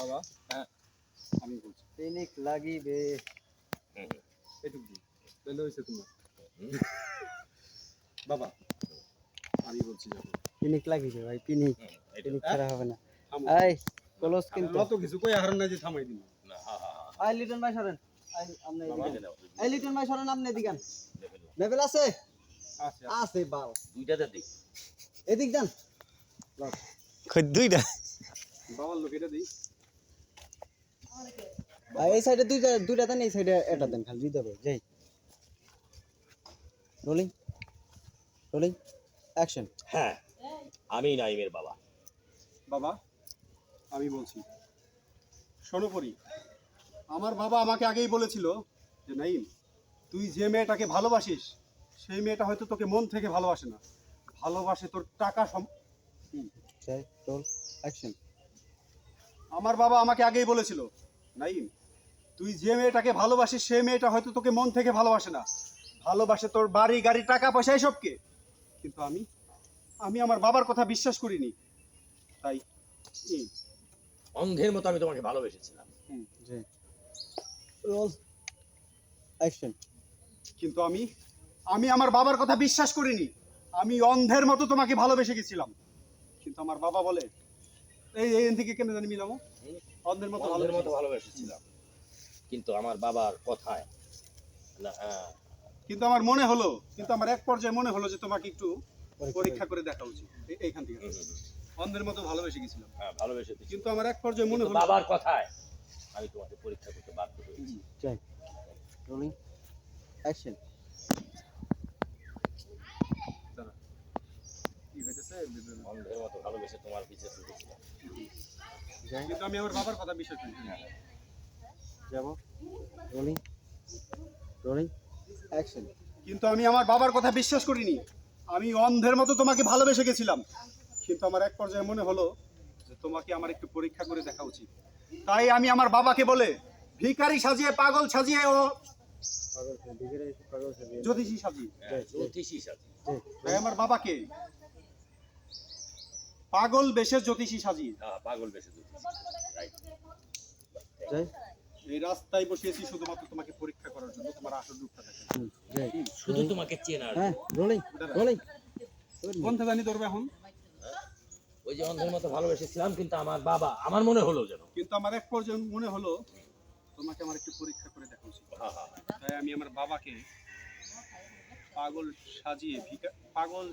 বাবা হ্যাঁ আমি বলছি পিনিক লাগিবে এটুকু দিন তাহলে হয়েছে তোমার বাবা আমি বলছি যাবো পিনিক লাগিবে ভাই পিনিক পিনিক ছাড়া হবে না থামো এই ক্লোজ কিন্তু অত কিছু কই হারান না যে থামাই দিন না হ্যাঁ হ্যাঁ আই লিটন ভাই সরেন আই আপনি বাবা। এদিকে এই লিটন ভাই সরেন আপনি এদিকে লেভেল আছে আচ্ছা আছে বাল দুইটাতে দিই এদিক দেন কই দুইটা বাবার লোক এটা দিই এই সাইডে দুইটা দেন এই সাইডে এটা দেন খালি দিতে হবে যাই রোলিং রোলিং অ্যাকশন হ্যাঁ আমি নাইমের বাবা বাবা আমি বলছি শোনো পরি আমার বাবা আমাকে আগেই বলেছিল যে নাইম তুই যে মেয়েটাকে ভালোবাসিস সেই মেয়েটা হয়তো তোকে মন থেকে ভালোবাসে না ভালোবাসে তোর টাকা যাই রোল অ্যাকশন আমার বাবা আমাকে আগেই বলেছিল নাইম তুই যে মেয়েটাকে ভালোবাসিস সেই মেয়েটা হয়তো তোকে মন থেকে ভালোবাসে না ভালোবাসে তোর বাড়ি গাড়ি টাকা পয়সা এসবকে কিন্তু আমি আমার বাবার কথা বিশ্বাস করিনি তাই অন্ধের মতো আমি তোমাকে ভালোবেসেছিলাম যাই রোল অ্যাকশন কিন্তু আমি আমার বাবার কথা বিশ্বাস করিনি আমি অন্ধের মতো তোমাকে ভালোবেসে গেছিলাম কিন্তু আমার বাবা বলে এই থেকে কেন জানি মিলামো অন্ধের মতো অন্ধের মতো ভালোবেসেছিলাম কিন্তু আমার বাবার কথায় না কিন্তু আমার মনে হলো কিন্তু আমার এক পর্যায়ে মনে হলো যে তোমাকে একটু পরীক্ষা করে দেখা উচিত এইখান থেকে অন্ধের মতো ভালোবেসে গেছিলাম হ্যাঁ ভালোবেসেছি কিন্তু আমার এক পর্যায়ে মনে কিন্তু হলো বাবার কথায় আমি তোমাকে পরীক্ষা করতে বাধ্য হয়েছি যাই রোলিং অ্যাকশন কি হইতেছে অন্ধের মতো ভালোবেসে তোমার পিছে ছুটেছিলাম যাই কিন্তু আমি আমার বাবার কথা বিশ্বাস করি যাব রোলিং রোলিং অ্যাকশন কিন্তু আমি আমার বাবার কথা বিশ্বাস করিনি আমি অন্ধের মতো তোমাকে ভালোবেসে গেছিলাম কিন্তু আমার এক পর্যায়ে মনে হলো যে তোমাকে আমার একটু পরীক্ষা করে দেখা উচিত তাই আমি আমার বাবাকে বলে ভিখারি সাজিয়ে পাগল সাজিয়ে ও জ্যোতিষী সাজিয়ে জ্যোতিষী সাথে তাই আমার বাবাকে পাগল বেশে জ্যোতিষী সাজিয়ে হ্যাঁ পাগল বেশে জ্যোতিষী রাইট যাই এই রাস্তায় বসিয়েছি শুধুমাত্র তোমাকে পরীক্ষা করার জন্য তোমার আসল রূপটা দেখে যাই শুধু তোমাকে চেনার হ্যাঁ রোলিং রোলিং কোন থেকে জানি ধরবে এখন ওই যে অন্ধের মতো ভালোবেসেছিলাম কিন্তু আমার বাবা আমার মনে হলো যেন কিন্তু আমার এক পর্যায়ে মনে হলো তোমাকে আমার একটু পরীক্ষা করে দেখা উচিত হ্যাঁ হ্যাঁ তাই আমি আমার বাবাকে পাগল সাজিয়ে পাগল